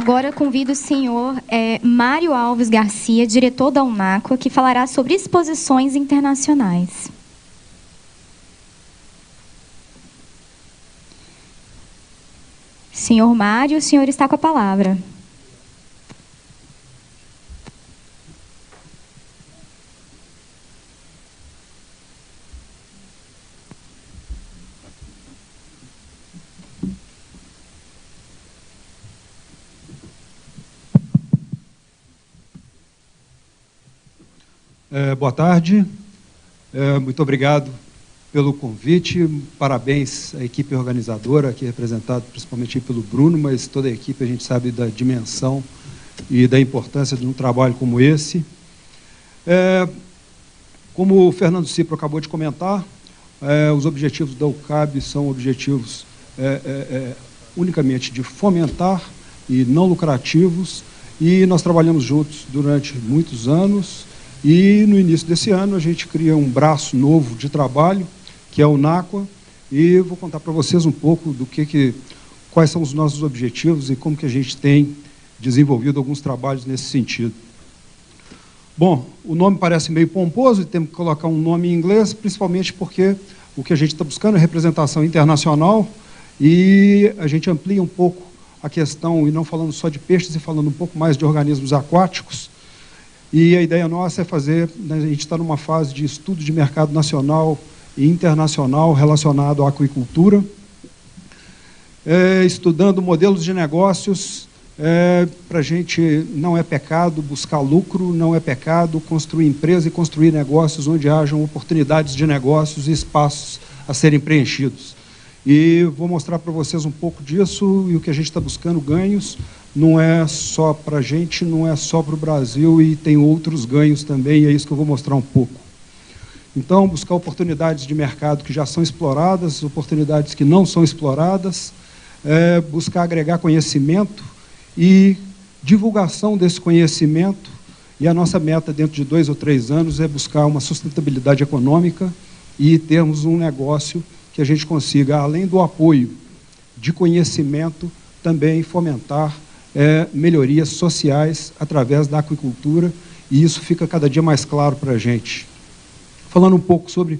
Agora convido o senhor Mário Alves Garcia, diretor da Unáqua, que falará sobre exposições internacionais. Senhor Mário, o senhor está com a palavra. Boa tarde, muito obrigado pelo convite, parabéns à equipe organizadora, aqui representada principalmente pelo Bruno, mas toda a equipe, a gente sabe da dimensão e da importância de um trabalho como esse. Como o Fernando Cipro acabou de comentar, os objetivos da UCAB são objetivos unicamente de fomentar e não lucrativos, e nós trabalhamos juntos durante muitos anos. E, no início desse ano, a gente cria um braço novo de trabalho, que é o Unáqua, e vou contar para vocês um pouco quais são os nossos objetivos e como que a gente tem desenvolvido alguns trabalhos nesse sentido. Bom, o nome parece meio pomposo, e temos que colocar um nome em inglês, principalmente porque o que a gente está buscando é representação internacional, e a gente amplia um pouco a questão, e não falando só de peixes, e falando um pouco mais de organismos aquáticos. E a ideia nossa é fazer, a gente está numa fase de estudo de mercado nacional e internacional relacionado à aquicultura, estudando modelos de negócios. Para a gente não é pecado buscar lucro, não é pecado construir empresa e construir negócios onde hajam oportunidades de negócios e espaços a serem preenchidos. E vou mostrar para vocês um pouco disso, e o que a gente está buscando ganhos, não é só para a gente, não é só para o Brasil, e tem outros ganhos também, e é isso que eu vou mostrar um pouco. Então, buscar oportunidades de mercado que já são exploradas, oportunidades que não são exploradas, buscar agregar conhecimento e divulgação desse conhecimento, e a nossa meta dentro de 2 ou 3 anos é buscar uma sustentabilidade econômica e termos um negócio que a gente consiga, além do apoio de conhecimento, também fomentar melhorias sociais através da aquicultura, e isso fica cada dia mais claro para a gente. Falando um pouco sobre,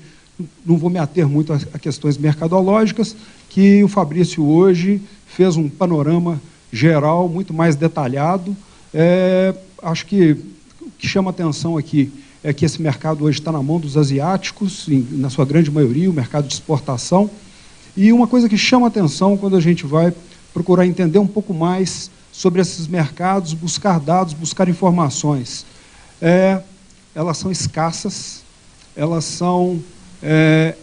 não vou me ater muito a questões mercadológicas, que o Fabrício hoje fez um panorama geral muito mais detalhado. Acho que o que chama atenção aqui é que esse mercado hoje está na mão dos asiáticos, na sua grande maioria, o mercado de exportação. E uma coisa que chama atenção quando a gente vai procurar entender um pouco mais sobre esses mercados, buscar dados, buscar informações. Elas são escassas, elas são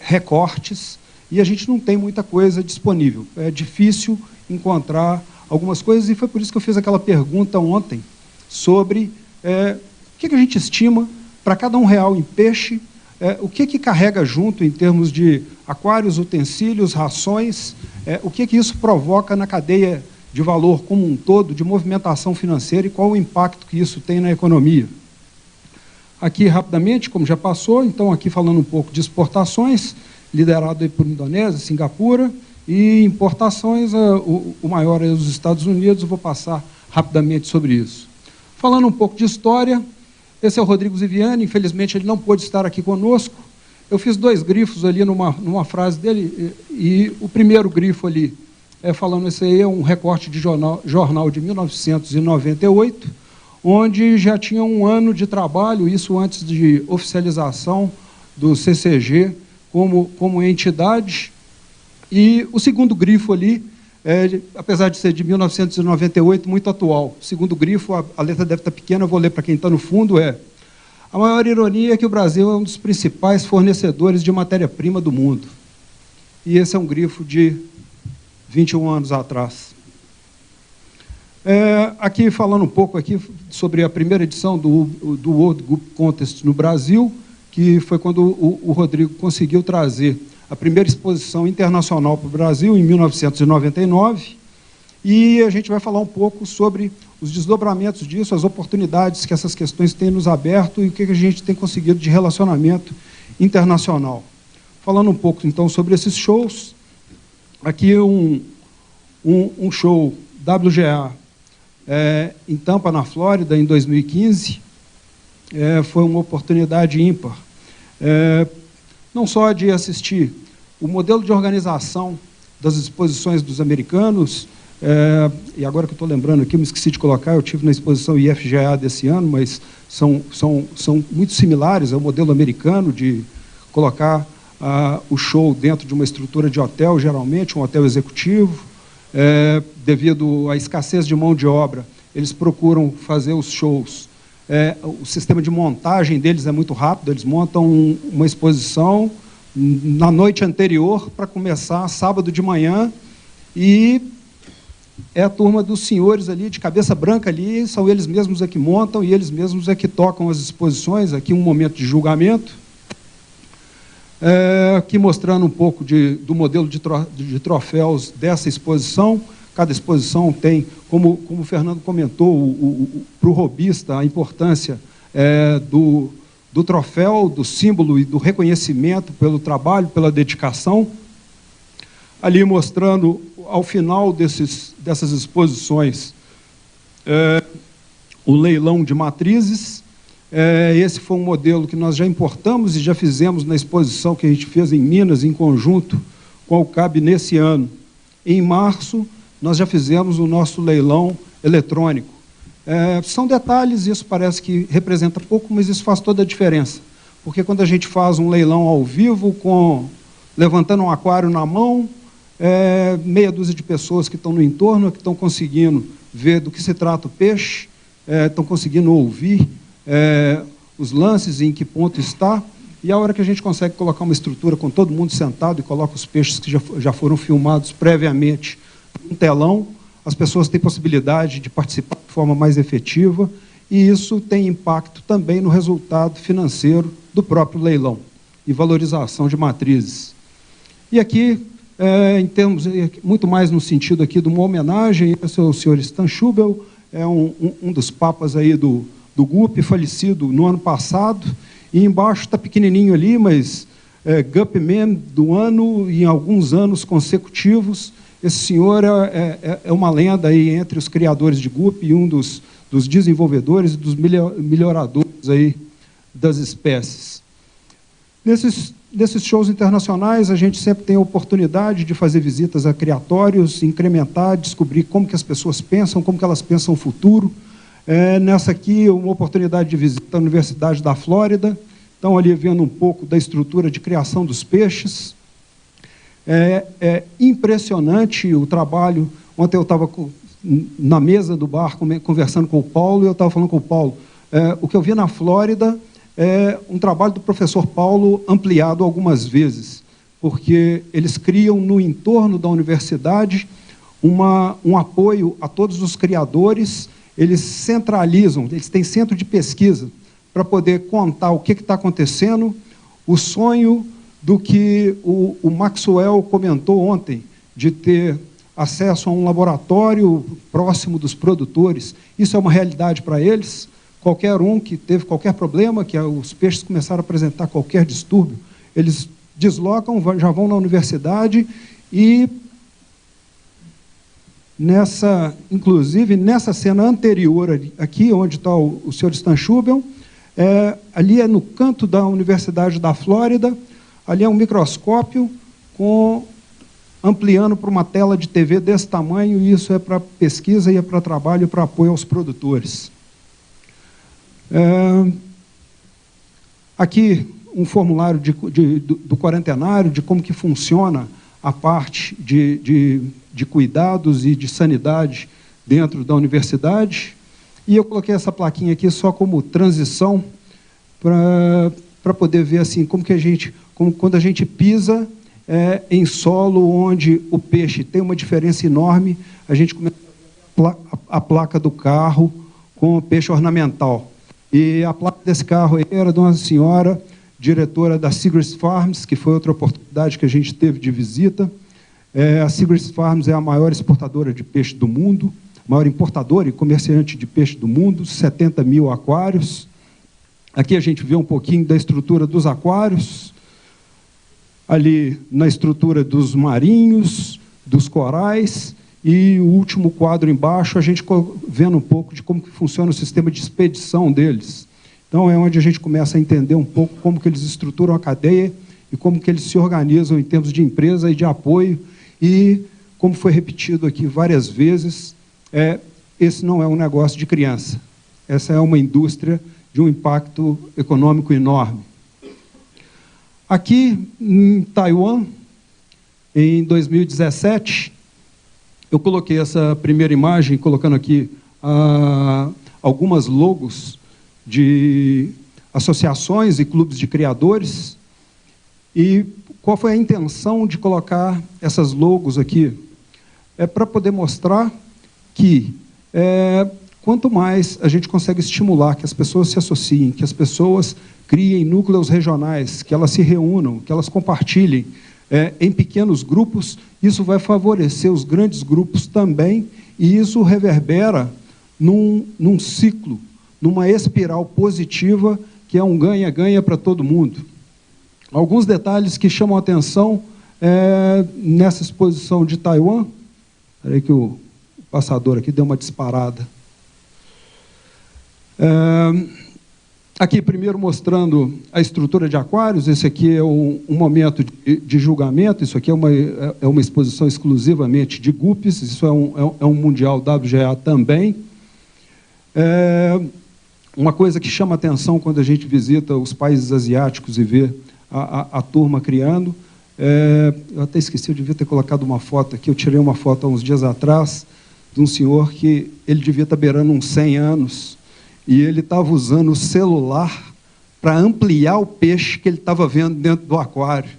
recortes, e a gente não tem muita coisa disponível. É difícil encontrar algumas coisas, e foi por isso que eu fiz aquela pergunta ontem sobre o que a gente estima para cada R$1 em peixe, o que carrega junto em termos de aquários, utensílios, rações, o que isso provoca na cadeia de valor como um todo, de movimentação financeira, e qual o impacto que isso tem na economia. Aqui, rapidamente, como já passou, então, aqui falando um pouco de exportações, liderado aí por Indonésia, Singapura, e importações, o maior é os Estados Unidos, eu vou passar rapidamente sobre isso. Falando um pouco de história, esse é o Rodrigo Ziviani, infelizmente ele não pôde estar aqui conosco. Eu fiz 2 grifos ali numa frase dele, e o primeiro grifo ali, falando, esse aí é um recorte de jornal de 1998, onde já tinha 1 ano de trabalho, isso antes de oficialização do CCG como entidade. E o segundo grifo ali, apesar de ser de 1998, muito atual. O segundo grifo, a letra deve estar pequena, eu vou ler para quem está no fundo, a maior ironia é que o Brasil é um dos principais fornecedores de matéria-prima do mundo. E esse é um grifo de 21 anos atrás. Aqui, falando um pouco aqui sobre a primeira edição do World Group Contest no Brasil, que foi quando o Rodrigo conseguiu trazer a primeira exposição internacional para o Brasil, em 1999, e a gente vai falar um pouco sobre os desdobramentos disso, as oportunidades que essas questões têm nos aberto e o que a gente tem conseguido de relacionamento internacional. Falando um pouco, então, sobre esses shows, aqui um show WGA em Tampa, na Flórida, em 2015, foi uma oportunidade ímpar. Não só de assistir o modelo de organização das exposições dos americanos, e agora que eu estou lembrando aqui, eu me esqueci de colocar, eu tive na exposição IFGA desse ano, mas são muito similares ao modelo americano de colocar o show dentro de uma estrutura de hotel, geralmente um hotel executivo. Devido à escassez de mão de obra, eles procuram fazer os shows. O sistema de montagem deles é muito rápido, eles montam uma exposição na noite anterior para começar sábado de manhã, e a turma dos senhores ali, de cabeça branca ali, são eles mesmos que montam e eles mesmos que tocam as exposições. Aqui um momento de julgamento, aqui mostrando um pouco do modelo de troféus dessa exposição. Cada exposição tem, como o Fernando comentou, para o robista, a importância do troféu, do símbolo e do reconhecimento pelo trabalho, pela dedicação. Ali mostrando, ao final dessas exposições, o leilão de matrizes. Esse foi um modelo que nós já importamos e já fizemos na exposição que a gente fez em Minas, em conjunto com a UCAB nesse ano. Em março, nós já fizemos o nosso leilão eletrônico. São detalhes, isso parece que representa pouco, mas isso faz toda a diferença. Porque quando a gente faz um leilão ao vivo, levantando um aquário na mão, meia dúzia de pessoas que estão no entorno, que estão conseguindo ver do que se trata o peixe, estão conseguindo ouvir os lances e em que ponto está, e a hora que a gente consegue colocar uma estrutura com todo mundo sentado e coloca os peixes que já foram filmados previamente num telão, as pessoas têm possibilidade de participar de forma mais efetiva, e isso tem impacto também no resultado financeiro do próprio leilão e valorização de matrizes. E aqui, em termos, muito mais no sentido aqui de uma homenagem, esse é o senhor Stan Schubel, um dos papas aí do GUP, falecido no ano passado, e embaixo está pequenininho ali, mas Gupman do ano e em alguns anos consecutivos. Esse senhor é uma lenda aí entre os criadores de GUP e um dos desenvolvedores e dos melhoradores aí das espécies. Nesses shows internacionais, a gente sempre tem a oportunidade de fazer visitas a criatórios, incrementar, descobrir como que as pessoas pensam, como que elas pensam o futuro. Nessa aqui, uma oportunidade de visita à Universidade da Flórida. Então, ali vendo um pouco da estrutura de criação dos peixes. É impressionante o trabalho. Ontem eu estava na mesa do bar conversando com o Paulo, e eu estava falando com o Paulo. O que eu vi na Flórida é um trabalho do professor Paulo ampliado algumas vezes, porque eles criam no entorno da universidade um apoio a todos os criadores. Eles centralizam, eles têm centro de pesquisa para poder contar o que está acontecendo. O sonho do que o Maxwell comentou ontem, de ter acesso a um laboratório próximo dos produtores, isso é uma realidade para eles. Qualquer um que teve qualquer problema, que os peixes começaram a apresentar qualquer distúrbio, eles deslocam, já vão na universidade e, inclusive, nessa cena anterior, aqui, onde está o senhor Stan Schubel, ali é no canto da Universidade da Flórida. Ali é um microscópio ampliando para uma tela de TV desse tamanho, e isso é para pesquisa e é para trabalho e para apoio aos produtores. Aqui, um formulário do quarentenário, de como que funciona a parte de cuidados e de sanidade dentro da universidade. E eu coloquei essa plaquinha aqui só como transição, para poder ver assim, quando a gente pisa em solo onde o peixe tem uma diferença enorme, a gente começa a placa do carro com o peixe ornamental. E a placa desse carro aí era de uma senhora, diretora da Segrest Farms, que foi outra oportunidade que a gente teve de visita. A Segrest Farms é a maior exportadora de peixe do mundo, maior importadora e comerciante de peixe do mundo, 70 mil aquários. Aqui a gente vê um pouquinho da estrutura dos aquários, ali na estrutura dos marinhos, dos corais, E o último quadro embaixo, a gente vendo um pouco de como que funciona o sistema de expedição deles. Então, é onde a gente começa a entender um pouco como que eles estruturam a cadeia e como que eles se organizam em termos de empresa e de apoio. E, como foi repetido aqui várias vezes, esse não é um negócio de criança. Essa é uma indústria de um impacto econômico enorme. Aqui, em Taiwan, em 2017, eu coloquei essa primeira imagem, colocando aqui algumas logos de associações e clubes de criadores. E qual foi a intenção de colocar essas logos aqui? É para poder mostrar que quanto mais a gente consegue estimular que as pessoas se associem, que as pessoas criem núcleos regionais, que elas se reúnam, que elas compartilhem em pequenos grupos, isso vai favorecer os grandes grupos também, e isso reverbera num ciclo, numa espiral positiva, que é um ganha-ganha para todo mundo. Alguns detalhes que chamam a atenção nessa exposição de Taiwan. Espera aí que o passador aqui deu uma disparada. Aqui, primeiro, mostrando a estrutura de aquários. Esse aqui é um momento de julgamento. Isso aqui é uma exposição exclusivamente de guppies. Isso é um mundial WGA também. Uma coisa que chama atenção quando a gente visita os países asiáticos e vê a turma criando. Eu até esqueci, eu devia ter colocado uma foto aqui. Eu tirei uma foto há uns dias atrás de um senhor que ele devia estar beirando uns 100 anos. E ele estava usando o celular para ampliar o peixe que ele estava vendo dentro do aquário.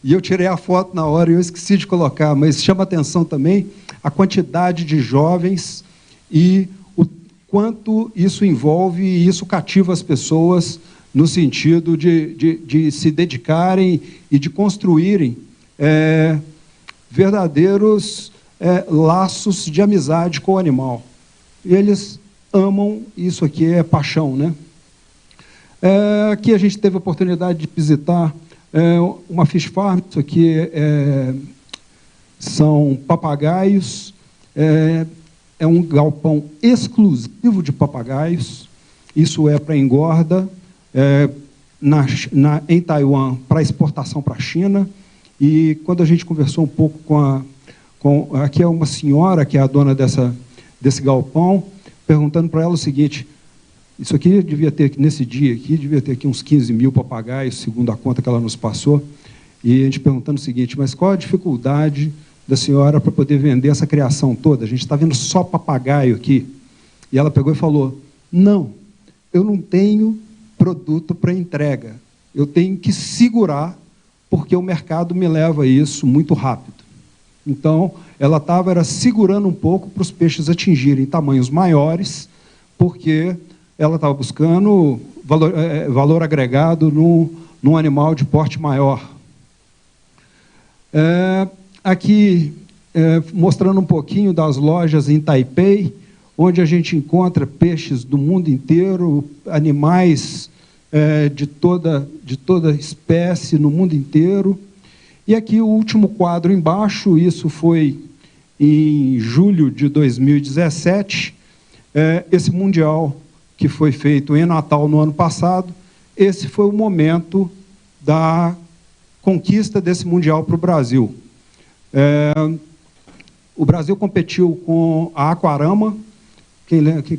E eu tirei a foto na hora e eu esqueci de colocar, mas chama atenção também a quantidade de jovens e o quanto isso envolve e isso cativa as pessoas no sentido de se dedicarem e de construírem verdadeiros laços de amizade com o animal. E eles amam, isso aqui é paixão, né? Aqui a gente teve a oportunidade de visitar uma fish farm. Isso aqui são papagaios, é um galpão exclusivo de papagaios. Isso é para engorda, em Taiwan, para exportação para a China. E quando a gente conversou um pouco aqui é uma senhora que é a dona desse galpão, perguntando para ela o seguinte: isso aqui devia ter, nesse dia aqui, devia ter aqui uns 15 mil papagaios, segundo a conta que ela nos passou, e a gente perguntando o seguinte: mas qual a dificuldade da senhora para poder vender essa criação toda? A gente está vendo só papagaio aqui. E ela pegou e falou: não, eu não tenho produto para entrega, eu tenho que segurar, porque o mercado me leva a isso muito rápido. Então, ela estava segurando um pouco para os peixes atingirem tamanhos maiores, porque ela estava buscando valor agregado num animal de porte maior. Aqui, mostrando um pouquinho das lojas em Taipei, onde a gente encontra peixes do mundo inteiro, animais de toda espécie no mundo inteiro. E aqui o último quadro embaixo, isso foi em julho de 2017, esse mundial que foi feito em Natal no ano passado. Esse foi o momento da conquista desse mundial para o Brasil. O Brasil competiu com a Aquarama.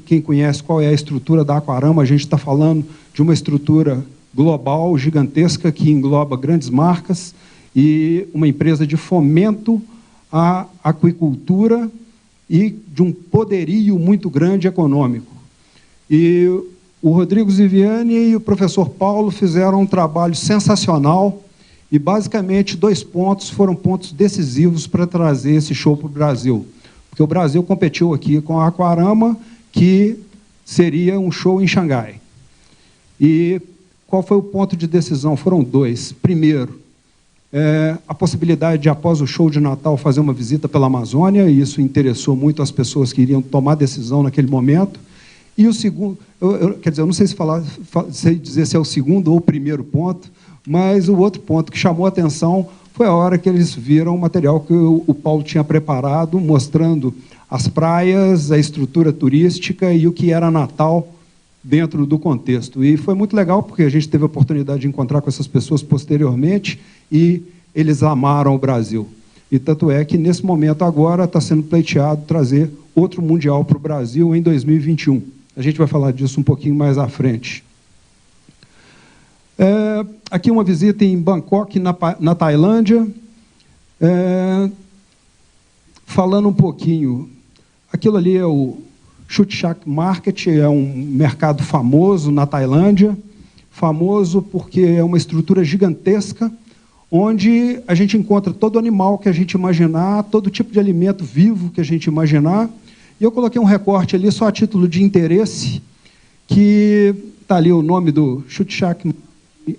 Quem conhece qual é a estrutura da Aquarama, a gente está falando de uma estrutura global, gigantesca, que engloba grandes marcas, e uma empresa de fomento à aquicultura e de um poderio muito grande econômico. E o Rodrigo Ziviani e o professor Paulo fizeram um trabalho sensacional e, basicamente, 2 pontos foram pontos decisivos para trazer esse show para o Brasil. Porque o Brasil competiu aqui com a Aquarama, que seria um show em Xangai. E qual foi o ponto de decisão? Foram 2. Primeiro, a possibilidade de, após o show de Natal, fazer uma visita pela Amazônia, e isso interessou muito as pessoas que iriam tomar decisão naquele momento. E o segundo, quer dizer, eu não sei sei dizer se é o segundo ou o primeiro ponto, mas o outro ponto que chamou a atenção foi a hora que eles viram o material que o Paulo tinha preparado, mostrando as praias, a estrutura turística e o que era Natal dentro do contexto. E foi muito legal, porque a gente teve a oportunidade de encontrar com essas pessoas posteriormente e eles amaram o Brasil. E tanto é que, nesse momento agora, está sendo pleiteado trazer outro Mundial para o Brasil em 2021. A gente vai falar disso um pouquinho mais à frente. Aqui uma visita em Bangkok, na Tailândia. Falando um pouquinho, aquilo ali é o Chuchak Market, é um mercado famoso na Tailândia, famoso porque é uma estrutura gigantesca, onde a gente encontra todo animal que a gente imaginar, todo tipo de alimento vivo que a gente imaginar. E eu coloquei um recorte ali só a título de interesse, que está ali o nome do Chuchak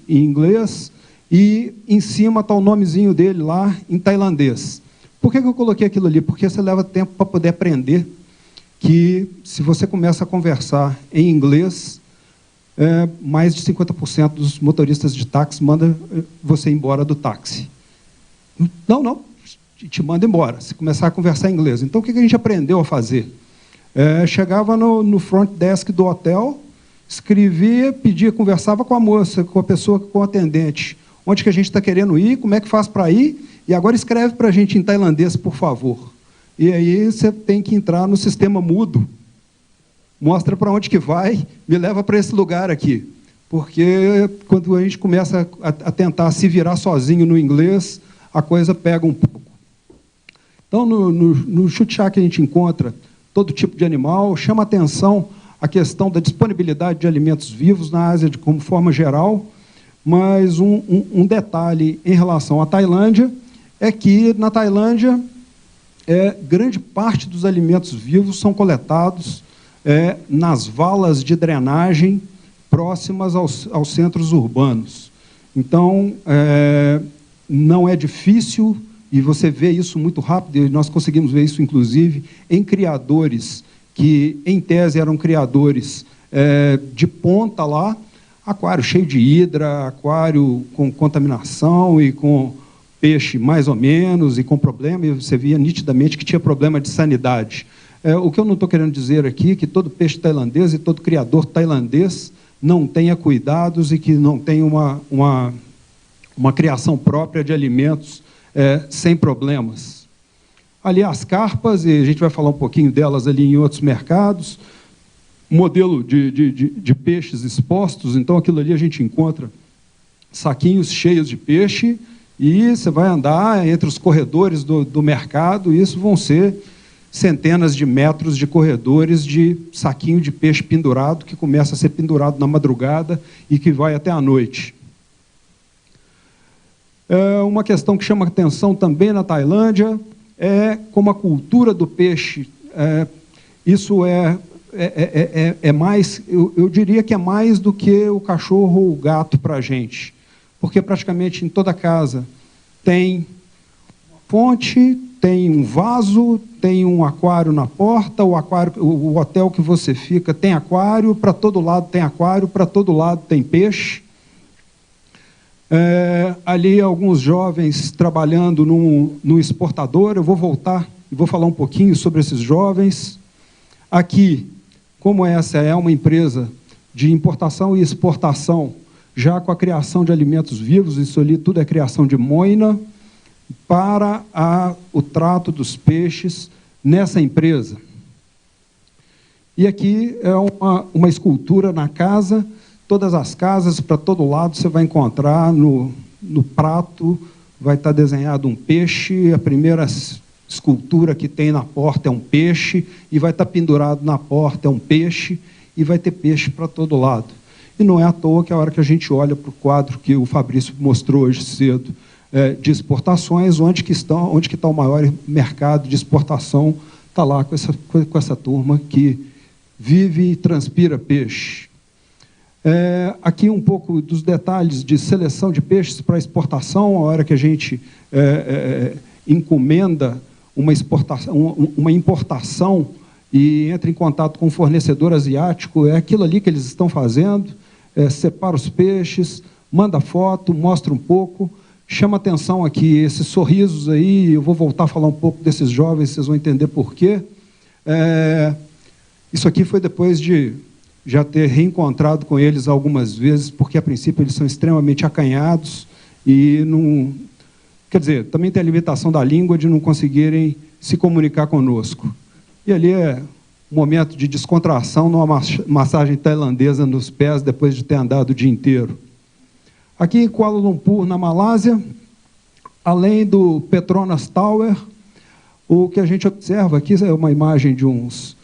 em inglês, e em cima está o nomezinho dele lá em tailandês. Por que eu coloquei aquilo ali? Porque você leva tempo para poder aprender que, se você começa a conversar em inglês, mais de 50% dos motoristas de táxi mandam você embora do táxi. Não, te manda embora, se começar a conversar em inglês. Então, o que a gente aprendeu a fazer? Chegava no front desk do hotel, escrevia, pedia, conversava com a moça, com a pessoa, com o atendente. Onde que a gente está querendo ir, como é que faz para ir, e agora escreve para a gente em tailandês, por favor. E aí você tem que entrar no sistema mudo. Mostra para onde que vai, me leva para esse lugar aqui. Porque quando a gente começa a tentar se virar sozinho no inglês, a coisa pega um pouco. Então, no Chuchak a gente encontra todo tipo de animal, chama atenção a questão da disponibilidade de alimentos vivos na Ásia como forma geral, mas um detalhe em relação à Tailândia é que, na Tailândia, grande parte dos alimentos vivos são coletados nas valas de drenagem próximas aos centros urbanos. Então, não é difícil, e você vê isso muito rápido, e nós conseguimos ver isso, inclusive, em criadores que, em tese, eram criadores de ponta lá, aquário cheio de hidra, aquário com contaminação e com peixe mais ou menos, e com problema, e você via nitidamente que tinha problema de sanidade. O que eu não estou querendo dizer aqui é que todo peixe tailandês e todo criador tailandês não tenha cuidados e que não tenha uma criação própria de alimentos sem problemas. Ali as carpas, e a gente vai falar um pouquinho delas ali em outros mercados, modelo de peixes expostos, então aquilo ali a gente encontra saquinhos cheios de peixe, e você vai andar entre os corredores do mercado, e isso vão ser centenas de metros de corredores de saquinho de peixe pendurado, que começa a ser pendurado na madrugada e que vai até a noite. Uma questão que chama atenção também na Tailândia é como a cultura do peixe, isso é mais, eu diria que é mais do que o cachorro ou o gato para a gente, porque praticamente em toda casa tem fonte, tem um vaso, tem um aquário na porta, o hotel que você fica tem aquário, para todo lado tem aquário, para todo lado tem peixe. Ali alguns jovens trabalhando num exportador, eu vou voltar e vou falar um pouquinho sobre esses jovens. Aqui, como essa é uma empresa de importação e exportação, já com a criação de alimentos vivos, isso ali tudo é criação de moina, para o trato dos peixes nessa empresa. E aqui é uma escultura na casa, todas as casas, para todo lado, você vai encontrar no prato, vai estar desenhado um peixe, a primeira escultura que tem na porta é um peixe, e vai estar pendurado na porta é um peixe, e vai ter peixe para todo lado. E não é à toa que a hora que a gente olha para o quadro que o Fabrício mostrou hoje cedo, de exportações, onde que está o maior mercado de exportação, está lá com essa turma que vive e transpira peixe. Aqui um pouco dos detalhes de seleção de peixes para exportação, a hora que a gente encomenda uma importação e entra em contato com o fornecedor asiático, é aquilo ali que eles estão fazendo, separa os peixes, manda foto, mostra um pouco, chama atenção aqui, esses sorrisos aí, eu vou voltar a falar um pouco desses jovens, vocês vão entender por quê. Isso aqui foi depois de já ter reencontrado com eles algumas vezes, porque, a princípio, eles são extremamente acanhados e não... Quer dizer, também tem a limitação da língua de não conseguirem se comunicar conosco. E ali é um momento de descontração numa massagem tailandesa nos pés, depois de ter andado o dia inteiro. Aqui em Kuala Lumpur, na Malásia, além do Petronas Tower, o que a gente observa aqui é uma imagem de uns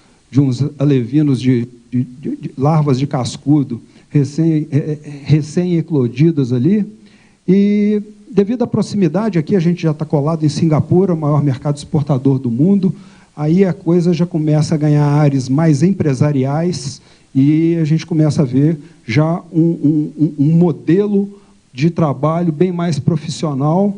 alevinos de larvas de cascudo recém-eclodidas ali. E, devido à proximidade, aqui a gente já está colado em Singapura, o maior mercado exportador do mundo, aí a coisa já começa a ganhar áreas mais empresariais e a gente começa a ver já um modelo de trabalho bem mais profissional,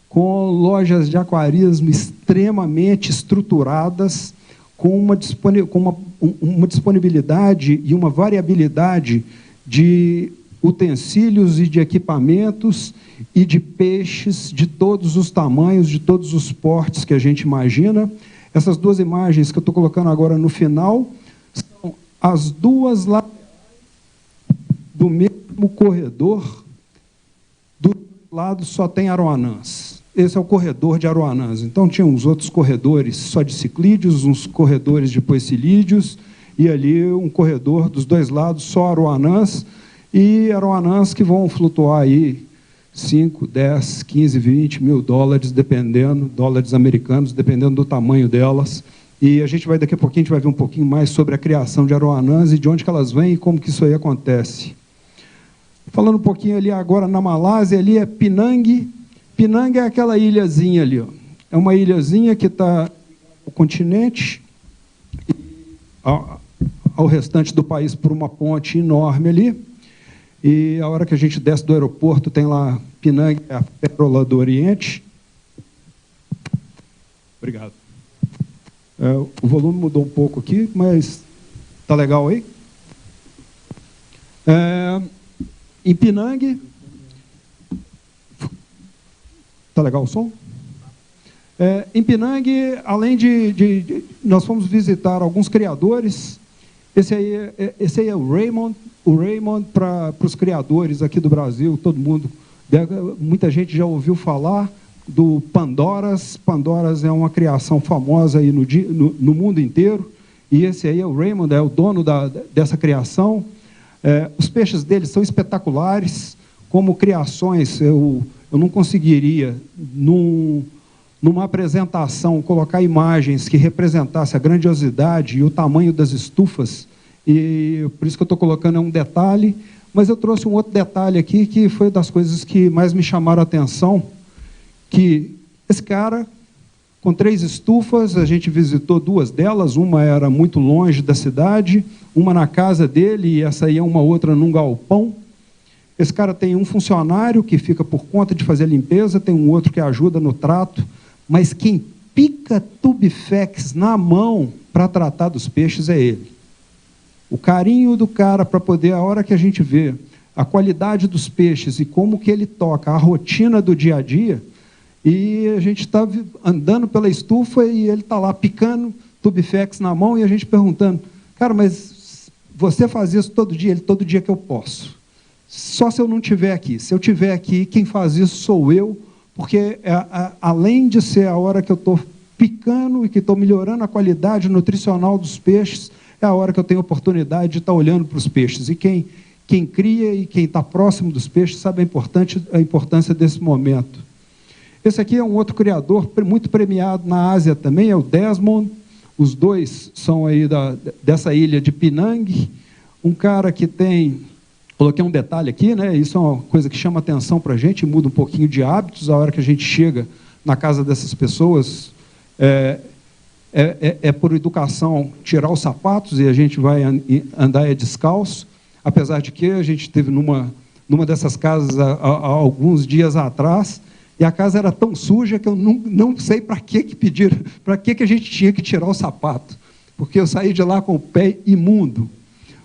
com lojas de aquarismo extremamente estruturadas, com uma disponibilidade e uma variabilidade de utensílios e de equipamentos e de peixes de todos os tamanhos, de todos os portes que a gente imagina. Essas duas imagens que eu estou colocando agora no final são as duas laterais do mesmo corredor. Do lado só tem aroanãs. Esse é o corredor de aroanãs. Então, tinha uns outros corredores só de ciclídeos, uns corredores de poecilídeos, e ali um corredor dos dois lados só aroanãs, e aroanãs que vão flutuar aí 5, 10, 15, 20 mil dólares, dependendo, dólares americanos, dependendo do tamanho delas. E a gente vai, daqui a pouquinho, a gente vai ver um pouquinho mais sobre a criação de aroanãs e de onde que elas vêm e como que isso aí acontece. Falando um pouquinho ali agora na Malásia, ali é Penang. Penang é aquela ilhazinha ali, ó. É uma ilhazinha que está no continente, ao restante do país por uma ponte enorme ali. E a hora que a gente desce do aeroporto, tem lá Penang, a pérola do Oriente. Obrigado. O volume mudou um pouco aqui, mas está legal aí? Em Penang... Está legal o som? Em Penang, além nós fomos visitar alguns criadores. Esse aí é o Raymond. O Raymond, para os criadores aqui do Brasil, todo mundo, muita gente já ouviu falar do Pandoras. Pandoras é uma criação famosa aí no mundo inteiro. E esse aí é o Raymond, é o dono dessa criação. Os peixes dele são espetaculares. Como criações, eu não conseguiria, numa apresentação, colocar imagens que representassem a grandiosidade e o tamanho das estufas, e por isso que eu estou colocando um detalhe, mas eu trouxe um outro detalhe aqui, que foi das coisas que mais me chamaram a atenção, que esse cara, com 3 estufas, a gente visitou 2 delas, uma era muito longe da cidade, uma na casa dele, e essa aí é uma outra num galpão. Esse cara tem um funcionário que fica por conta de fazer a limpeza, tem um outro que ajuda no trato, mas quem pica tubifex na mão para tratar dos peixes é ele. O carinho do cara para poder, a hora que a gente vê a qualidade dos peixes e como que ele toca, a rotina do dia a dia, e a gente está andando pela estufa e ele está lá picando tubifex na mão e a gente perguntando, cara, mas você faz isso todo dia? Ele, todo dia que eu posso. Só se eu não estiver aqui. Se eu estiver aqui, quem faz isso sou eu, porque além de ser a hora que eu estou picando e que estou melhorando a qualidade nutricional dos peixes, é a hora que eu tenho oportunidade de estar olhando para os peixes. E quem cria e quem está próximo dos peixes sabe a importância desse momento. Esse aqui é um outro criador muito premiado na Ásia também, é o Desmond. Os dois são aí dessa ilha de Penang. Um cara que tem... Coloquei um detalhe aqui, né? Isso é uma coisa que chama atenção para a gente, muda um pouquinho de hábitos. A hora que a gente chega na casa dessas pessoas, por educação tirar os sapatos e a gente vai andar descalço, apesar de que a gente teve numa dessas casas há alguns dias atrás, e a casa era tão suja que eu não sei para que pediram, para que a gente tinha que tirar o sapato, porque eu saí de lá com o pé imundo.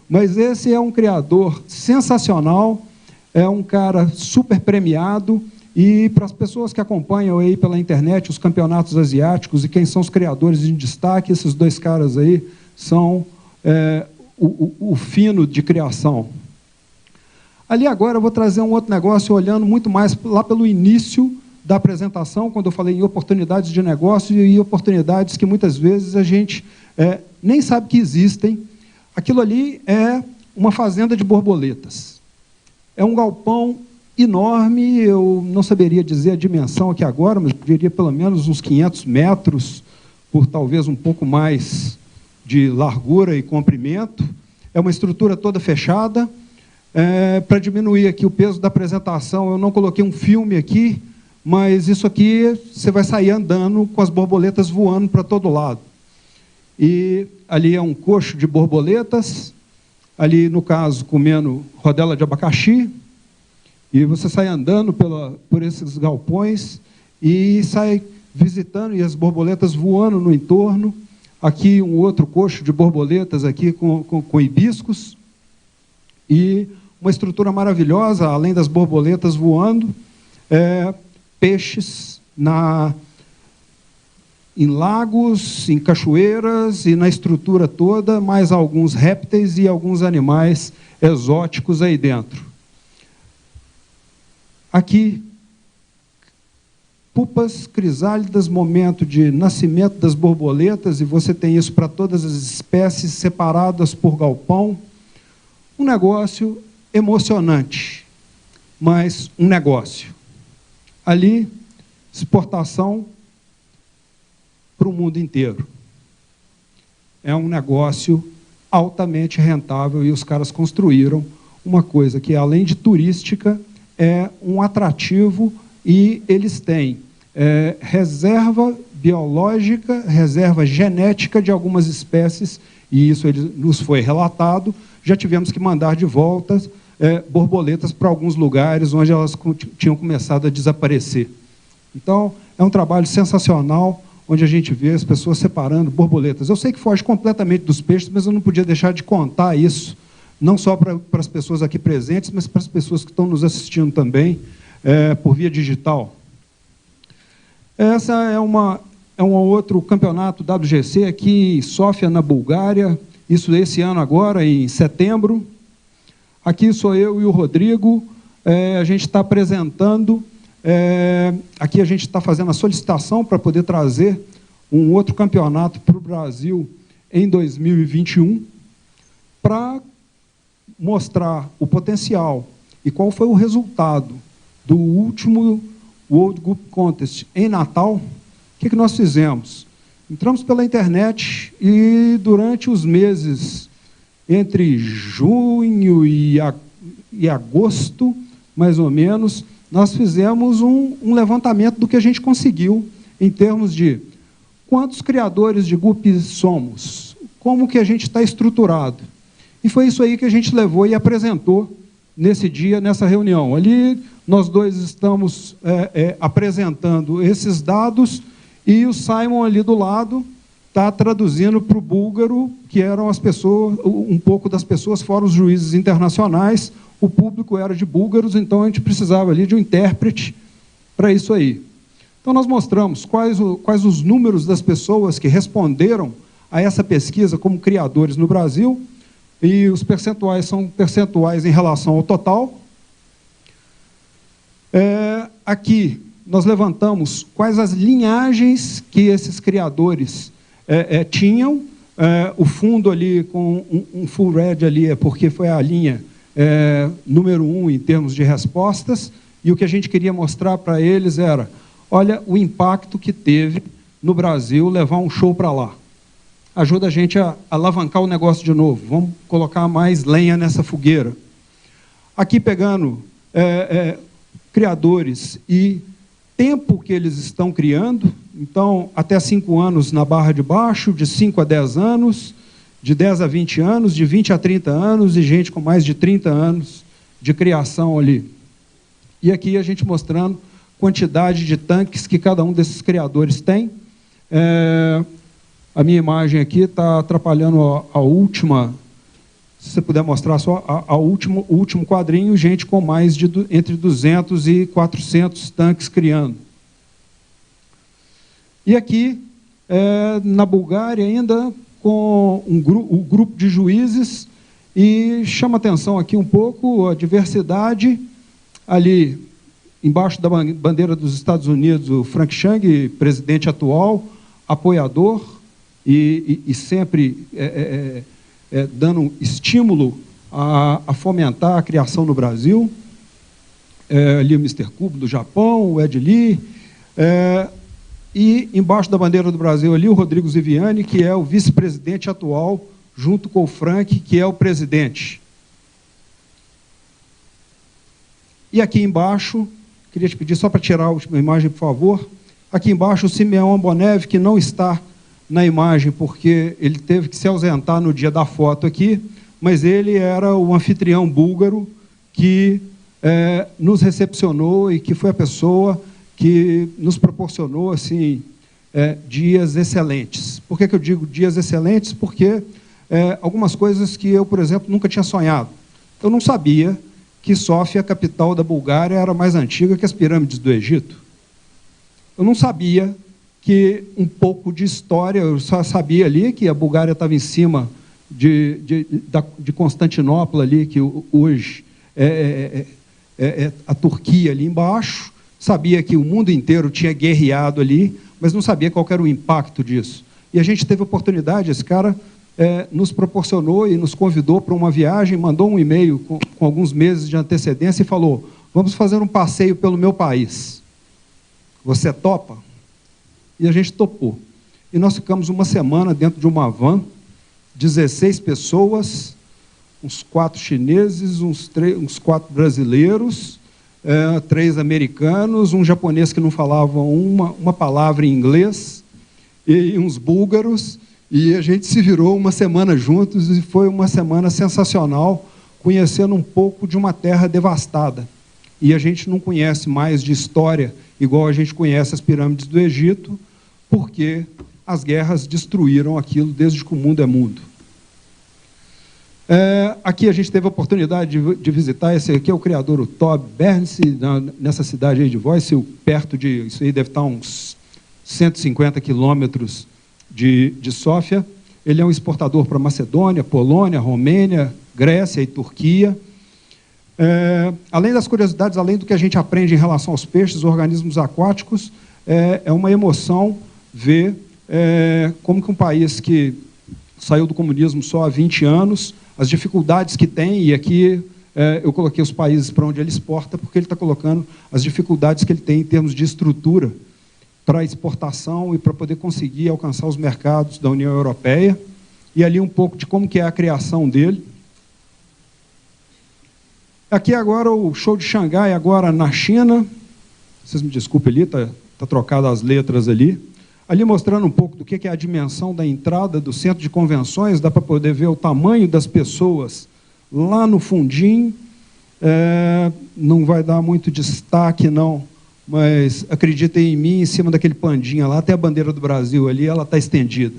Mas esse é um criador sensacional, é um cara super premiado, E para as pessoas que acompanham aí pela internet os campeonatos asiáticos e quem são os criadores em destaque, esses dois caras aí são o fino de criação. Ali agora eu vou trazer um outro negócio, olhando muito mais lá pelo início da apresentação, quando eu falei em oportunidades de negócio e oportunidades que muitas vezes a gente nem sabe que existem. Aquilo ali é uma fazenda de borboletas. É um galpão enorme, eu não saberia dizer a dimensão aqui agora, mas eu diria pelo menos uns 500 metros, por talvez um pouco mais de largura e comprimento. É uma estrutura toda fechada. Para diminuir aqui o peso da apresentação, eu não coloquei um filme aqui, mas isso aqui você vai sair andando com as borboletas voando para todo lado. E ali é um coxo de borboletas, ali, no caso, comendo rodela de abacaxi, e você sai andando por esses galpões e sai visitando, e as borboletas voando no entorno. Aqui um outro coxo de borboletas aqui com hibiscos, e uma estrutura maravilhosa, além das borboletas voando, peixes em lagos, em cachoeiras e na estrutura toda, mais alguns répteis e alguns animais exóticos aí dentro. Aqui, pupas, crisálidas, momento de nascimento das borboletas, e você tem isso para todas as espécies separadas por galpão. Um negócio emocionante, mas um negócio. Ali, exportação para o mundo inteiro. É um negócio altamente rentável e os caras construíram uma coisa que, além de turística, é um atrativo, e eles têm reserva biológica, reserva genética de algumas espécies, e isso nos foi relatado. Já tivemos que mandar de volta borboletas para alguns lugares onde elas tinham começado a desaparecer. Então, é um trabalho sensacional, onde a gente vê as pessoas separando borboletas. Eu sei que foge completamente dos peixes, mas eu não podia deixar de contar isso, não só para as pessoas aqui presentes, mas para as pessoas que estão nos assistindo também, por via digital. Essa é um outro campeonato WGC aqui em Sófia, na Bulgária, isso esse ano agora, em setembro. Aqui sou eu e o Rodrigo, a gente está apresentando, aqui a gente está fazendo a solicitação para poder trazer um outro campeonato para o Brasil em 2021, para mostrar o potencial e qual foi o resultado do último World Group Contest em Natal. O que nós fizemos? Entramos pela internet e, durante os meses entre junho e agosto, mais ou menos, nós fizemos um levantamento do que a gente conseguiu em termos de quantos criadores de GUP somos, como que a gente está estruturado. E foi isso aí que a gente levou e apresentou nesse dia, nessa reunião. Ali, nós dois estamos apresentando esses dados, e o Simon, ali do lado, está traduzindo para o búlgaro, que eram as pessoas, um pouco das pessoas, fora os juízes internacionais. O público era de búlgaros, então a gente precisava ali de um intérprete para isso aí. Então, nós mostramos quais os números das pessoas que responderam a essa pesquisa como criadores no Brasil, e os percentuais são percentuais em relação ao total. Aqui, nós levantamos quais as linhagens que esses criadores tinham. O fundo ali, com um full red ali, é porque foi a linha número 1 em termos de respostas, e o que a gente queria mostrar para eles era, olha o impacto que teve no Brasil levar um show para lá. Ajuda a gente a alavancar o negócio de novo, vamos colocar mais lenha nessa fogueira. Aqui pegando criadores e tempo que eles estão criando, então, até 5 anos na barra de baixo, de 5 a 10 anos, de 10 a 20 anos, de 20 a 30 anos, e gente com mais de 30 anos de criação ali. E aqui a gente mostrando quantidade de tanques que cada um desses criadores tem. A minha imagem aqui está atrapalhando a última Se você puder mostrar só o último quadrinho, gente com mais de entre 200 e 400 tanques criando. E aqui, na Bulgária, ainda com o grupo de juízes, e chama atenção aqui um pouco a diversidade. Ali, embaixo da bandeira dos Estados Unidos, o Frank Chang, presidente atual, apoiador, e sempre dando estímulo a fomentar a criação no Brasil. Ali o Mr. Kubo do Japão, o Ed Lee, e embaixo da bandeira do Brasil ali o Rodrigo Ziviani, que é o vice-presidente atual, junto com o Frank, que é o presidente. E aqui embaixo, queria te pedir só para tirar a última imagem, por favor. Aqui embaixo o Simeão Bonev, que não está na imagem, porque ele teve que se ausentar no dia da foto aqui, mas ele era o anfitrião búlgaro que nos recepcionou e que foi a pessoa que nos proporcionou assim, dias excelentes. Por que eu digo dias excelentes? Porque algumas coisas que eu, por exemplo, nunca tinha sonhado. Eu não sabia que Sófia, a capital da Bulgária, era mais antiga que as pirâmides do Egito. Eu não sabia que um pouco de história, eu só sabia ali que a Bulgária estava em cima de Constantinopla, ali, que hoje é a Turquia ali embaixo. Sabia que o mundo inteiro tinha guerreado ali, mas não sabia qual era o impacto disso. E a gente teve a oportunidade, esse cara nos proporcionou e nos convidou para uma viagem, mandou um e-mail com alguns meses de antecedência e falou: vamos fazer um passeio pelo meu país. Você topa? E a gente topou. E nós ficamos uma semana dentro de uma van, 16 pessoas, uns 4 chineses, uns 4 brasileiros, 3 americanos, um japonês que não falava uma palavra em inglês, e uns búlgaros, e a gente se virou uma semana juntos, e foi uma semana sensacional, conhecendo um pouco de uma terra devastada. E a gente não conhece mais de história igual a gente conhece as pirâmides do Egito, porque as guerras destruíram aquilo desde que o mundo é mundo. Aqui a gente teve a oportunidade de visitar, esse aqui é o criador, o Tob Berns, nessa cidade aí de Voice, perto de, isso aí deve estar uns 150 quilômetros de Sófia. Ele é um exportador para Macedônia, Polônia, Romênia, Grécia e Turquia. Além das curiosidades, além do que a gente aprende em relação aos peixes, organismos aquáticos, é uma emoção ver como que um país que saiu do comunismo só há 20 anos, as dificuldades que tem, e aqui eu coloquei os países para onde ele exporta, porque ele está colocando as dificuldades que ele tem em termos de estrutura para exportação e para poder conseguir alcançar os mercados da União Europeia, e ali um pouco de como que é a criação dele. Aqui agora o show de Xangai, agora na China, vocês me desculpem ali, está trocado as letras ali, ali mostrando um pouco do que é a dimensão da entrada do centro de convenções, dá para poder ver o tamanho das pessoas lá no fundinho, não vai dar muito destaque não, mas acreditem em mim, em cima daquele pandinha lá, até a bandeira do Brasil ali, ela está estendida.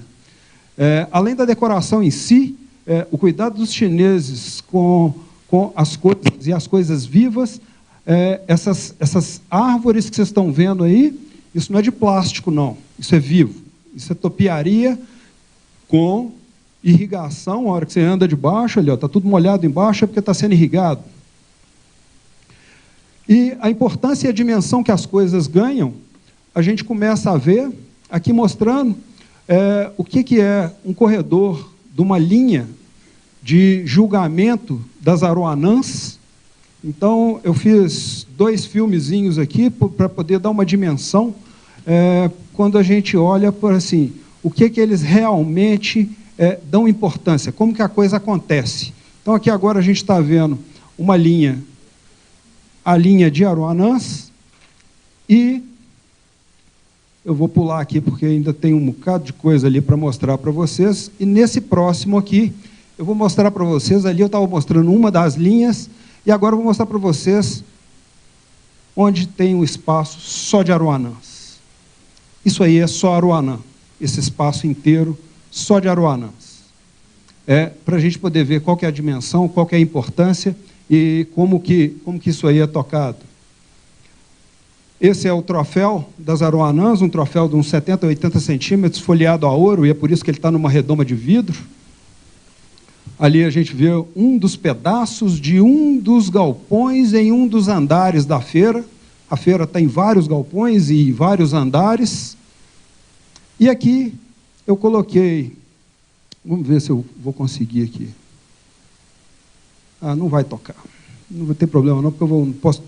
Além da decoração em si, o cuidado dos chineses com as coisas e as coisas vivas, essas árvores que vocês estão vendo aí, isso não é de plástico, não. Isso é vivo. Isso é topiaria com irrigação. A hora que você anda debaixo, ali, está tudo molhado embaixo, é porque está sendo irrigado. E a importância e a dimensão que as coisas ganham, a gente começa a ver, aqui mostrando o que é um corredor de uma linha de julgamento das Aroanãs. Então, eu fiz 2 filmezinhos aqui para poder dar uma dimensão, quando a gente olha para assim, o que eles realmente dão importância, como que a coisa acontece. Então, aqui agora a gente está vendo uma linha, a linha de Aroanãs, e eu vou pular aqui porque ainda tem um bocado de coisa ali para mostrar para vocês, e nesse próximo aqui, eu vou mostrar para vocês, ali eu estava mostrando uma das linhas, e agora eu vou mostrar para vocês onde tem um espaço só de Aroanãs. Isso aí é só Aroanã, esse espaço inteiro só de Aroanãs. para a gente poder ver qual que é a dimensão, qual que é a importância e como que isso aí é tocado. Esse é o troféu das Aroanãs, um troféu de uns 70, 80 centímetros, folheado a ouro, e é por isso que ele está numa redoma de vidro. Ali a gente vê um dos pedaços de um dos galpões em um dos andares da feira. A feira tem vários galpões e vários andares. E aqui eu coloquei... Vamos ver se eu vou conseguir aqui. Não vai tocar. Não vai ter problema não, porque eu não posso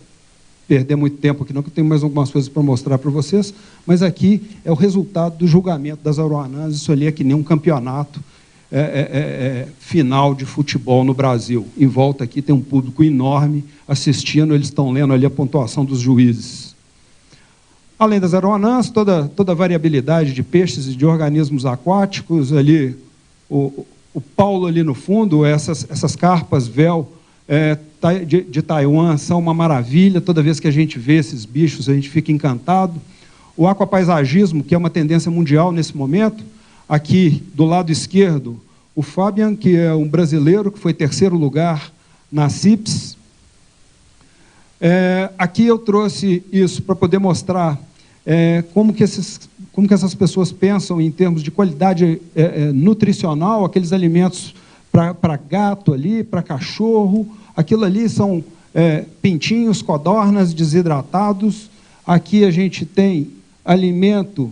perder muito tempo aqui não, que eu tenho mais algumas coisas para mostrar para vocês, mas aqui é o resultado do julgamento das Aroanãs. Isso ali é que nem um campeonato final de futebol no Brasil. Em volta aqui tem um público enorme assistindo, eles estão lendo ali a pontuação dos juízes. Além das Aroanãs, toda a variabilidade de peixes e de organismos aquáticos, ali o Paulo ali no fundo, essas carpas véu de Taiwan são uma maravilha. Toda vez que a gente vê esses bichos, a gente fica encantado. O aquapaisagismo, que é uma tendência mundial nesse momento. Aqui, do lado esquerdo, o Fabian, que é um brasileiro, que foi 3º lugar na CIPS. Aqui eu trouxe isso para poder mostrar como que essas pessoas pensam em termos de qualidade nutricional, aqueles alimentos para gato ali, para cachorro. Aquilo ali são pintinhos, codornas desidratados. Aqui a gente tem alimento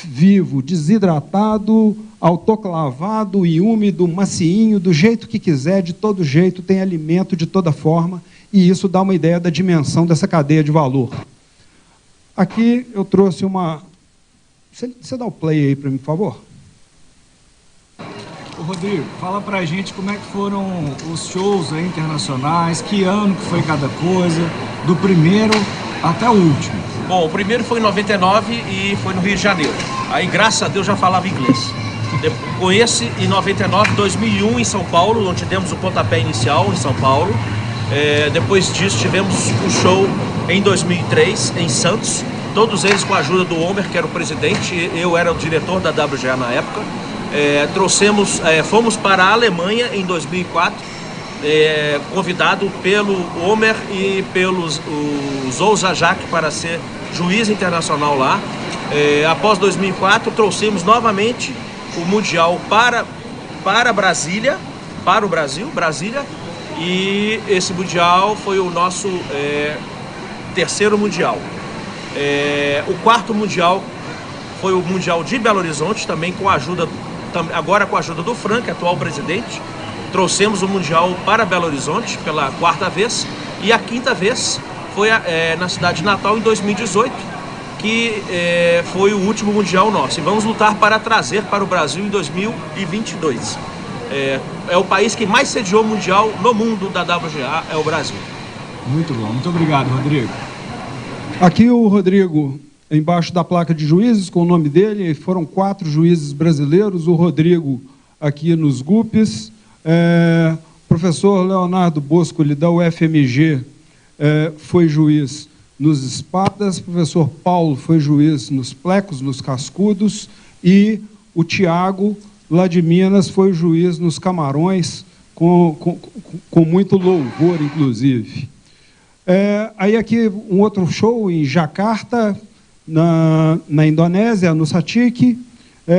vivo, desidratado, autoclavado e úmido, macinho, do jeito que quiser, de todo jeito, tem alimento de toda forma, e isso dá uma ideia da dimensão dessa cadeia de valor. Aqui eu trouxe uma... Você dá o play aí para mim, por favor? Ô Rodrigo, fala pra gente como é que foram os shows aí internacionais, que ano que foi cada coisa, do primeiro até o último. Bom, o primeiro foi em 99 e foi no Rio de Janeiro. Aí, graças a Deus, já falava inglês. Com esse, em 99, 2001, em São Paulo, onde demos o pontapé inicial em São Paulo. Depois disso, tivemos o show em 2003, em Santos. Todos eles com a ajuda do Homer, que era o presidente. Eu era o diretor da WGA na época. Fomos para a Alemanha em 2004. Convidado pelo Homer e pelos Souza Jacques para ser juiz internacional lá. Após 2004, trouxemos novamente o Mundial para Brasília, para o Brasil, Brasília, e esse Mundial foi o nosso 3º Mundial. O 4º Mundial foi o Mundial de Belo Horizonte, também agora com a ajuda do Frank, atual presidente. Trouxemos o Mundial para Belo Horizonte pela 4ª vez, e a 5ª vez foi na cidade de Natal, em 2018, que foi o último Mundial nosso. E vamos lutar para trazer para o Brasil em 2022. É o país que mais sediou Mundial no mundo da WGA, é o Brasil. Muito bom, muito obrigado, Rodrigo. Aqui o Rodrigo, embaixo da placa de juízes, com o nome dele, foram 4 juízes brasileiros, o Rodrigo aqui nos GUPs. Professor Leonardo Boscoli, da UFMG, foi juiz nos espadas, professor Paulo foi juiz nos plecos, nos cascudos, e o Tiago, lá de Minas, foi juiz nos camarões, com muito louvor, inclusive. Aí aqui um outro show em Jakarta, na Indonésia, no Satique.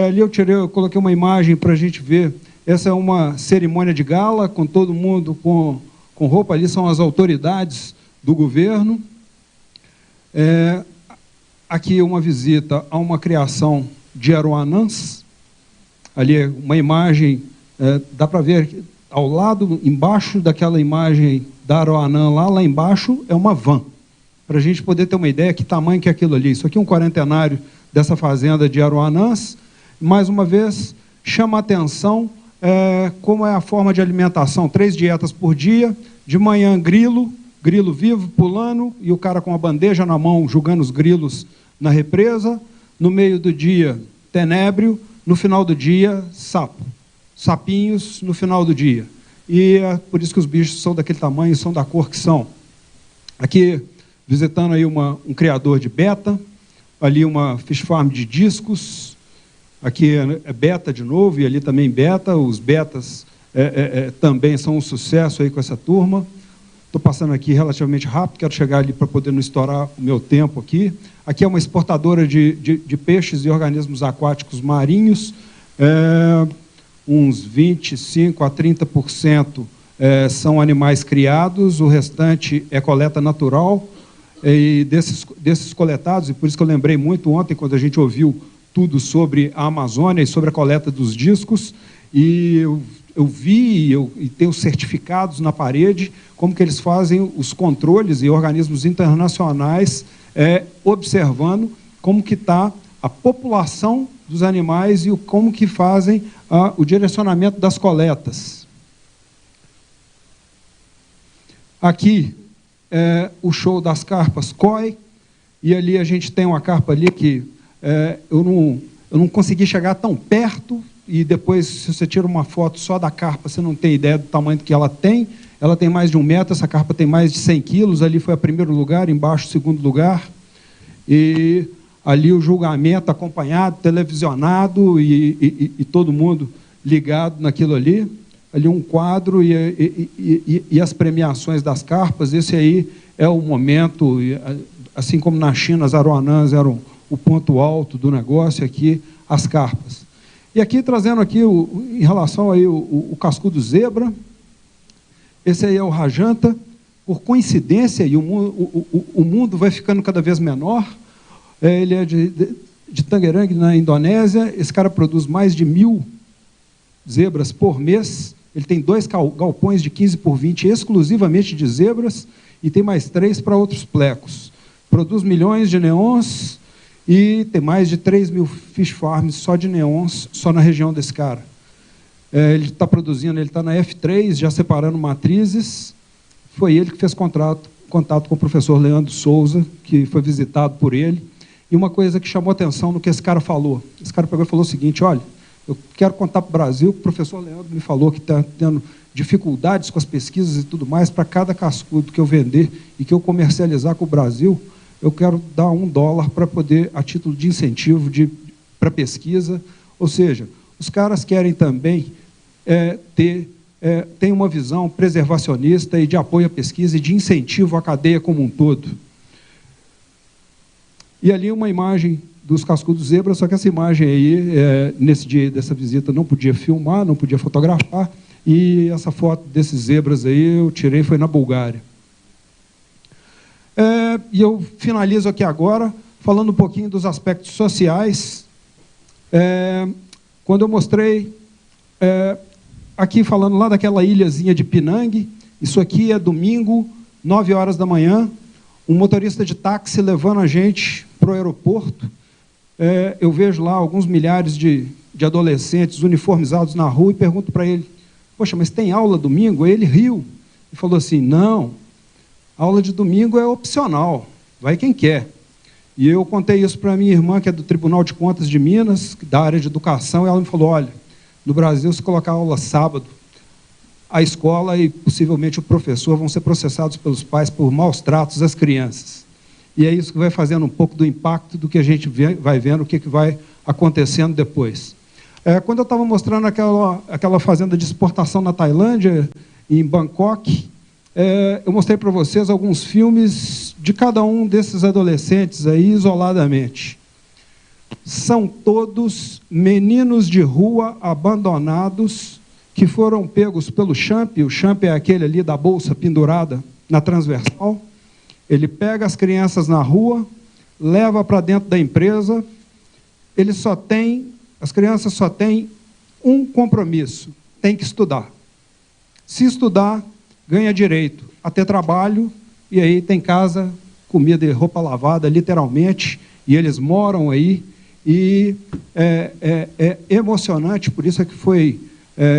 Ali eu coloquei uma imagem para a gente ver. Essa é uma cerimônia de gala, com todo mundo com roupa. Ali são as autoridades do governo. Aqui uma visita a uma criação de Aroanãs. Ali uma imagem, dá para ver ao lado, embaixo daquela imagem da Aroanã, lá embaixo é uma van, para a gente poder ter uma ideia que tamanho que é aquilo ali. Isso aqui é um quarentenário dessa fazenda de Aroanãs. Mais uma vez, chama a atenção como é a forma de alimentação. 3 dietas por dia, de manhã grilo vivo, pulando, e o cara com a bandeja na mão, jogando os grilos na represa. No meio do dia, tenébrio. No final do dia, sapinhos no final do dia. E é por isso que os bichos são daquele tamanho, são da cor que são. Aqui, visitando aí um criador de beta, ali uma fish farm de discos. Aqui é beta de novo, e ali também beta. Os betas também são um sucesso aí com essa turma. Estou passando aqui relativamente rápido, quero chegar ali para poder não estourar o meu tempo aqui. Aqui é uma exportadora de peixes e organismos aquáticos marinhos, uns 25% a 30% são animais criados, o restante é coleta natural, e desses coletados, e por isso que eu lembrei muito ontem, quando a gente ouviu tudo sobre a Amazônia e sobre a coleta dos discos, e eu vi e tenho certificados na parede como que eles fazem os controles e organismos internacionais observando como que está a população dos animais e como que fazem o direcionamento das coletas. Aqui o show das carpas koi, e ali a gente tem uma carpa ali que eu não consegui chegar tão perto, e depois, se você tira uma foto só da carpa, você não tem ideia do tamanho que ela tem. Ela tem mais de 1 metro, essa carpa tem mais de 100 quilos, ali foi o primeiro lugar, embaixo o segundo lugar. E ali o julgamento acompanhado, televisionado, e todo mundo ligado naquilo ali. Ali um quadro e as premiações das carpas. Esse aí é o momento, assim como na China as aroanãs eram o ponto alto do negócio, aqui as carpas. E aqui, trazendo aqui, em relação aí o cascudo zebra, esse aí é o rajanta. Por coincidência, e o mundo vai ficando cada vez menor, ele é de Tangerang, na Indonésia. Esse cara produz mais de 1000 zebras por mês. Ele tem 2 galpões de 15 por 20 exclusivamente de zebras, e tem mais 3 para outros plecos. Produz milhões de neons, e tem mais de 3.000 fish farms só de neons, só na região desse cara. Ele está produzindo, ele está na F3, já separando matrizes. Foi ele que fez contato com o professor Leandro Souza, que foi visitado por ele. E uma coisa que chamou atenção no que esse cara falou. Esse cara pegou e falou o seguinte: olha, eu quero contar para o Brasil que o professor Leandro me falou que está tendo dificuldades com as pesquisas e tudo mais. Para cada cascudo que eu vender e que eu comercializar com o Brasil, eu quero dar $1 para poder, a título de incentivo para pesquisa. Ou seja, os caras querem também ter uma visão preservacionista e de apoio à pesquisa e de incentivo à cadeia como um todo. E ali uma imagem dos cascudos zebra, só que essa imagem aí, nesse dia dessa visita, não podia filmar, não podia fotografar, e essa foto desses zebras aí eu tirei, foi na Bulgária. E eu finalizo aqui agora falando um pouquinho dos aspectos sociais. Quando eu mostrei, aqui falando lá daquela ilhazinha de Penang, isso aqui é domingo, 9 horas da manhã, um motorista de táxi levando a gente para o aeroporto. Eu vejo lá alguns milhares de adolescentes uniformizados na rua e pergunto para ele: poxa, mas tem aula domingo? Aí ele riu e falou assim: não, aula de domingo é opcional, vai quem quer. E eu contei isso para a minha irmã, que é do Tribunal de Contas de Minas, da área de educação, e ela me falou: olha, no Brasil, se colocar aula sábado, a escola e possivelmente o professor vão ser processados pelos pais por maus tratos às crianças. E é isso que vai fazendo um pouco do impacto do que a gente vai vendo, o que vai acontecendo depois. Quando eu estava mostrando aquela fazenda de exportação na Tailândia, em Bangkok, eu mostrei para vocês alguns filmes de cada um desses adolescentes aí, isoladamente. São todos meninos de rua abandonados que foram pegos pelo Champ. O Champ é aquele ali da bolsa pendurada na transversal. Ele pega as crianças na rua, leva para dentro da empresa. As crianças só têm um compromisso: tem que estudar. Se estudar, ganha direito a ter trabalho, e aí tem casa, comida e roupa lavada, literalmente, e eles moram aí, e é emocionante. Por isso é que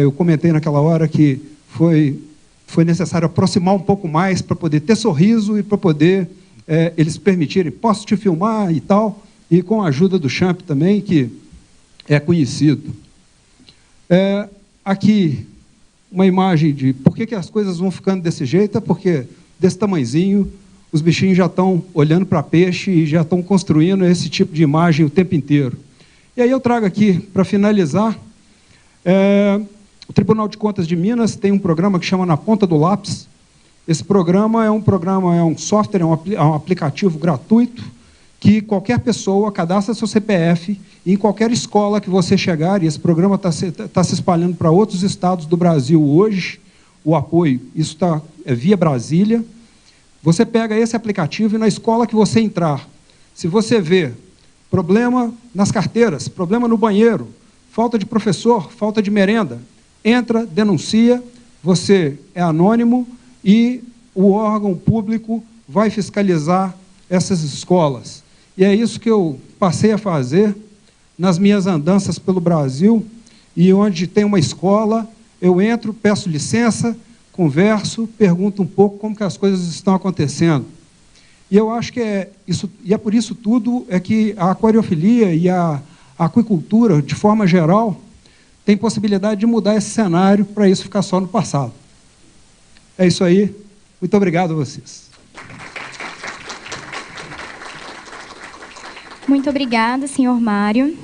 eu comentei naquela hora que foi necessário aproximar um pouco mais para poder ter sorriso e para poder eles permitirem: posso te filmar e tal, e com a ajuda do Champ também, que é conhecido. Aqui, uma imagem de por que as coisas vão ficando desse jeito. É porque, desse tamanhozinho, os bichinhos já estão olhando para peixe e já estão construindo esse tipo de imagem o tempo inteiro. E aí eu trago aqui, para finalizar, O Tribunal de Contas de Minas tem um programa que chama Na Ponta do Lápis. Esse programa é um software, é um aplicativo gratuito que qualquer pessoa cadastra seu CPF e em qualquer escola que você chegar, e esse programa está se espalhando para outros estados do Brasil hoje, o apoio, isso é via Brasília. Você pega esse aplicativo e na escola que você entrar, se você vê problema nas carteiras, problema no banheiro, falta de professor, falta de merenda, entra, denuncia, você é anônimo e o órgão público vai fiscalizar essas escolas. E é isso que eu passei a fazer nas minhas andanças pelo Brasil, e onde tem uma escola, eu entro, peço licença, converso, pergunto um pouco como que as coisas estão acontecendo. E eu acho que é por isso tudo é que a aquariofilia e a aquicultura, de forma geral, tem possibilidade de mudar esse cenário para isso ficar só no passado. É isso aí. Muito obrigado a vocês. Muito obrigada, senhor Mário.